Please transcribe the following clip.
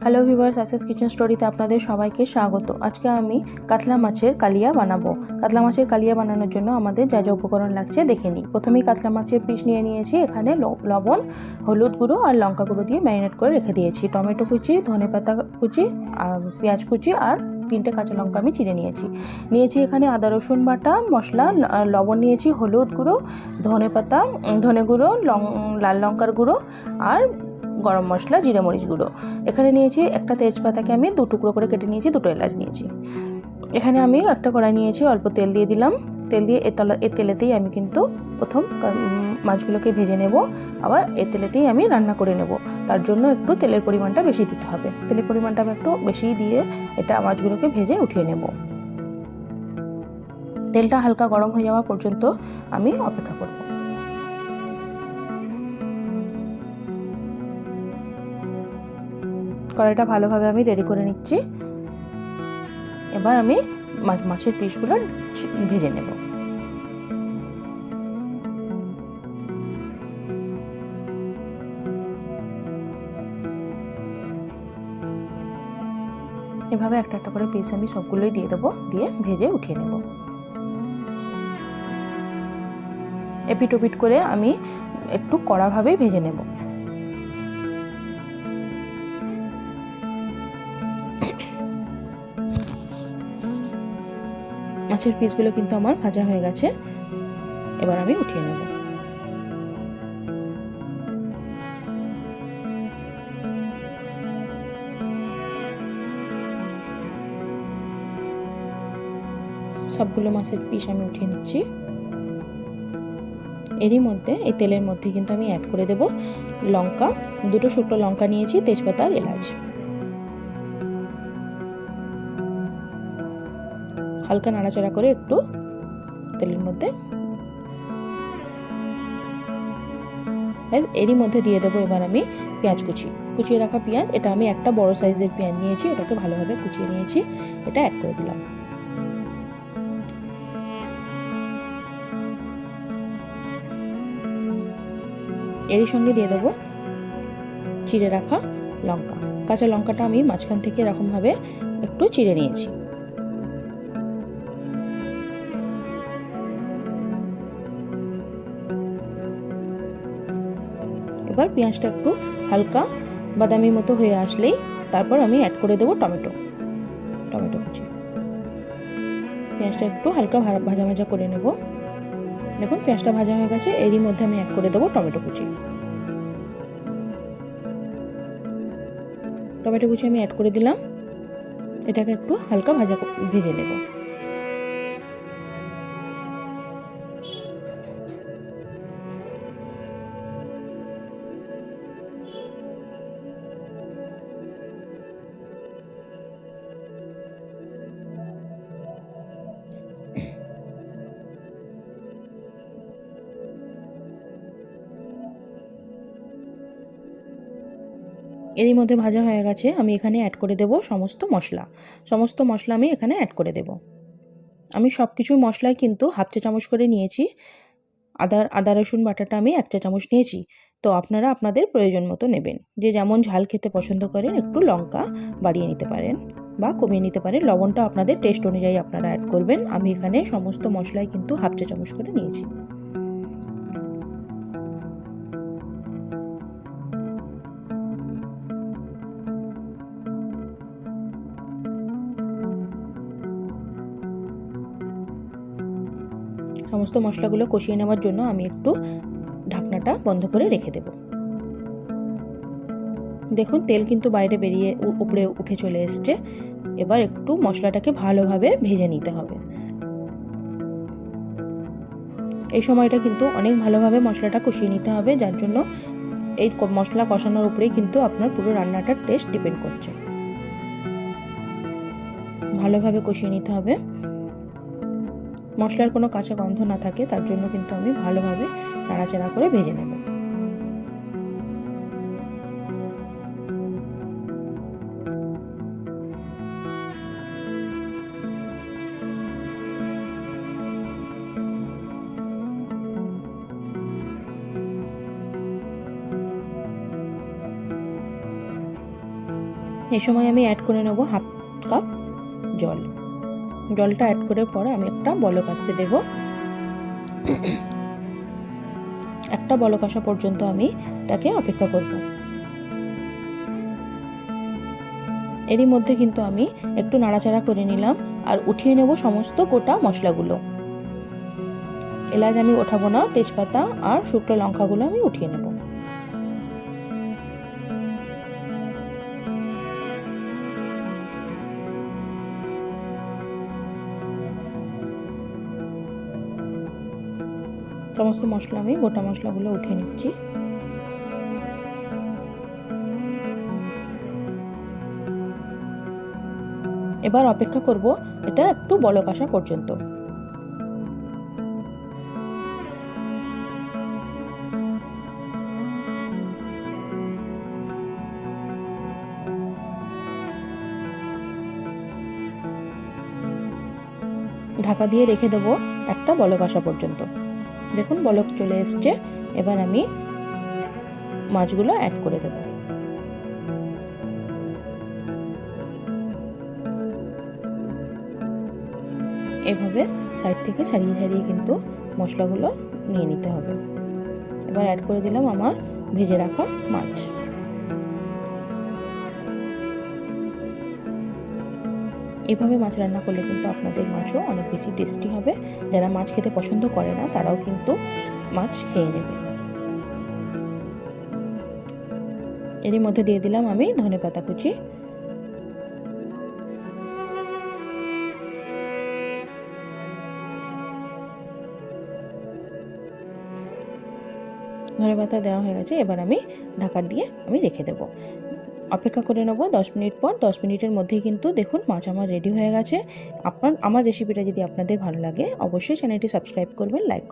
Hello viewers, assess kitchen স্টোরিতে আপনাদের সবাইকে স্বাগত। আজকে আমি কাতলা মাছের কালিয়া বানাবো। কাতলা মাছের কালিয়া বানানোর জন্য আমাদের যা যা উপকরণ লাগছে দেখে নিই। প্রথমেই কাতলা মাছের পিস নিয়ে নিয়েছি। এখানে লবণ, হলুদ গুঁড়ো আর লঙ্কা গুঁড়ো দিয়ে ম্যারিনেট করে রেখে দিয়েছি। টমেটো কুচি, ধনেপাতা কুচি আর পেঁয়াজ কুচি আর 3টে কাঁচা লঙ্কা আমি চিড়ে নিয়েছি এখানে আদা রসুন বাটা, মশলা, লবণ নিয়েছি, হলুদ গুঁড়ো, ধনে গুঁড়ো, লাল লঙ্কার গুঁড়ো আর গরম মশলা, জিরে মরিচ গুঁড়ো। এখানে নিয়েছি একটা তেজপাতাকে আমি 2 টুকরো করে কেটে নিয়েছি, 2টো এলাচ নিয়েছি। এখানে আমি একটা কড়াই নিয়েছি, অল্প তেল দিয়ে দিলাম। তেল দিয়ে এ তেলেতেই আমি কিন্তু প্রথম মাছগুলোকে ভেজে নেব, আবার এ তেলেতেই আমি রান্না করে নেব। তার জন্য একটু তেলের পরিমাণটা বেশি দিতে হবে। তেলের পরিমাণটা আমি একটু বেশি দিয়ে এটা মাছগুলোকে ভেজে উঠিয়ে নেব। তেলটা হালকা গরম হয়ে যাওয়া পর্যন্ত আমি অপেক্ষা করব। কড়াইটা ভালোভাবে আমি রেডি করে নিচ্ছি। এবার আমি মাছের পিসগুলো ভেজে নেব। এভাবে একটা একটা করে পিস আমি সবগুলোই দিয়ে দেবো, দিয়ে ভেজে উঠিয়ে নেব। এপিট ওপিট করে আমি একটু কড়াভাবে ভেজে নেব। মাছের পিসগুলো কিন্তু আমার ভাজা হয়ে গেছে। এবার আমি উঠিয়ে নেব। সবগুলো মাছের পিস আমি উঠিয়ে নিচ্ছি। এরই মধ্যে এই তেলের মধ্যে কিন্তু আমি অ্যাড করে দেব লঙ্কা, 2টো শুকনো লঙ্কা নিয়েছি, তেজপাতা আর এলাচ। হালকা নাড়াচাড়া করে একটু তেলের মধ্যে, এরই মধ্যে দিয়ে দেবো এবার আমি পেঁয়াজ কুচিয়ে রাখা পেঁয়াজ। এটা আমি একটা বড় সাইজের পেঁয়াজ নিয়েছি, এটাকে ভালোভাবে কুচিয়ে নিয়েছি, এটা অ্যাড করে দিলাম। এরই সঙ্গে দিয়ে দেবো চিড়ে রাখা লঙ্কা। কাঁচা লঙ্কাটা আমি মাঝখান থেকে এরকমভাবে একটু চিড়ে নিয়েছি। এবার পেঁয়াজটা একটু হালকা বাদামি মতো হয়ে আসলেই তারপর আমি অ্যাড করে দেবো টমেটো কুচি। পেঁয়াজটা একটু হালকা ভাজা ভাজা করে নেব। দেখুন পেঁয়াজটা ভাজা হয়ে গেছে। এরই মধ্যে আমি অ্যাড করে দেবো টমেটো কুচি আমি অ্যাড করে দিলাম। এটাকে একটু হালকা ভেজে নেব। এরই মধ্যে ভাজা হয়ে গেছে। আমি এখানে অ্যাড করে দেব সমস্ত মশলা আমি এখানে অ্যাড করে দেব। আমি সব কিছু মশলাই কিন্তু হাফ চা চামচ করে নিয়েছি। আদা রসুন বাটাটা আমি 1 চা চামচ নিয়েছি। তো আপনারা আপনাদের প্রয়োজন মতো নেবেন। যে যেমন ঝাল খেতে পছন্দ করেন একটু লঙ্কা বাড়িয়ে নিতে পারেন বা কমিয়ে নিতে পারেন। লবণটা আপনাদের টেস্ট অনুযায়ী আপনারা অ্যাড করবেন। আমি এখানে সমস্ত মশলাই কিন্তু হাফ চা চামচ করে নিয়েছি। সমস্ত মশলাগুলো কষিয়ে নেওয়ার জন্য আমি একটু ঢাকনাটা বন্ধ করে রেখে দেব। দেখুন তেল কিন্তু বাইরে বেরিয়ে উপরে উঠে চলে এসছে। এবার একটু মশলাটাকে ভালোভাবে ভেজে নিতে হবে। এই সময়টা কিন্তু অনেক ভালোভাবে মশলাটা কষিয়ে নিতে হবে, যার জন্য এই মশলা কষানোর উপরেই কিন্তু আপনার পুরো রান্নাটার টেস্ট ডিপেন্ড করছে। ভালোভাবে কষিয়ে নিতে হবে, মশলার কোনো কাঁচা গন্ধ না থাকে, তার জন্য কিন্তু আমি ভালোভাবে নাড়াচাড়া করে ভেজে নেব। এই সময় আমি অ্যাড করে নেব হাফ কাপ জল। জলটা অ্যাড করার পরে আমি একটা বলক আসতে দেব। একটা বলক আসা পর্যন্ত আমি এটাকে অপেক্ষা করব। এরই মধ্যে কিন্তু আমি একটু নাড়াচাড়া করে নিলাম আর উঠিয়ে নেব সমস্ত গোটা মশলাগুলো। এলাচ আমি ওঠাবো না, তেজপাতা আর শুকনো লঙ্কাগুলো আমি উঠিয়ে নেব। সমস্ত মশলা আমি গোটা মশলাগুলো উঠিয়ে নিচ্ছি। এবার অপেক্ষা করব এটা একটু বলক আসা পর্যন্ত। ঢাকা দিয়ে রেখে দেবো একটা বলক আসা পর্যন্ত। দেখুন বলক চলে এসছে। এবার আমি মাছগুলো অ্যাড করে দেব। এভাবে সাইড থেকে ছাড়িয়ে ছাড়িয়ে কিন্তু মশলাগুলো নিয়ে নিতে হবে। এবার অ্যাড করে দিলাম আমার ভেজে রাখা মাছ। এভাবে মাছ রান্না করলে কিন্তু আপনাদের মাছও অনেক বেশি টেস্টি হবে। যারা মাছ খেতে পছন্দ করে না তারাও কিন্তু মাছ খেয়ে নেবে। এরই মধ্যে দিয়ে দিলাম আমি ধনেপাতা কুচি। ধনেপাতা দেওয়া হয়ে গেছে। এবার আমি ঢাকা দিয়ে আমি রেখে দেব। অপেক্ষা করে নেব 10 মিনিট পর। 10 মিনিটের মধ্যেই কিন্তু দেখুন মাছ আমার রেডি হয়ে গেছে। আমার রেসিপিটা যদি আপনাদের ভালো লাগে অবশ্যই চ্যানেলটি সাবস্ক্রাইব করবেন, লাইক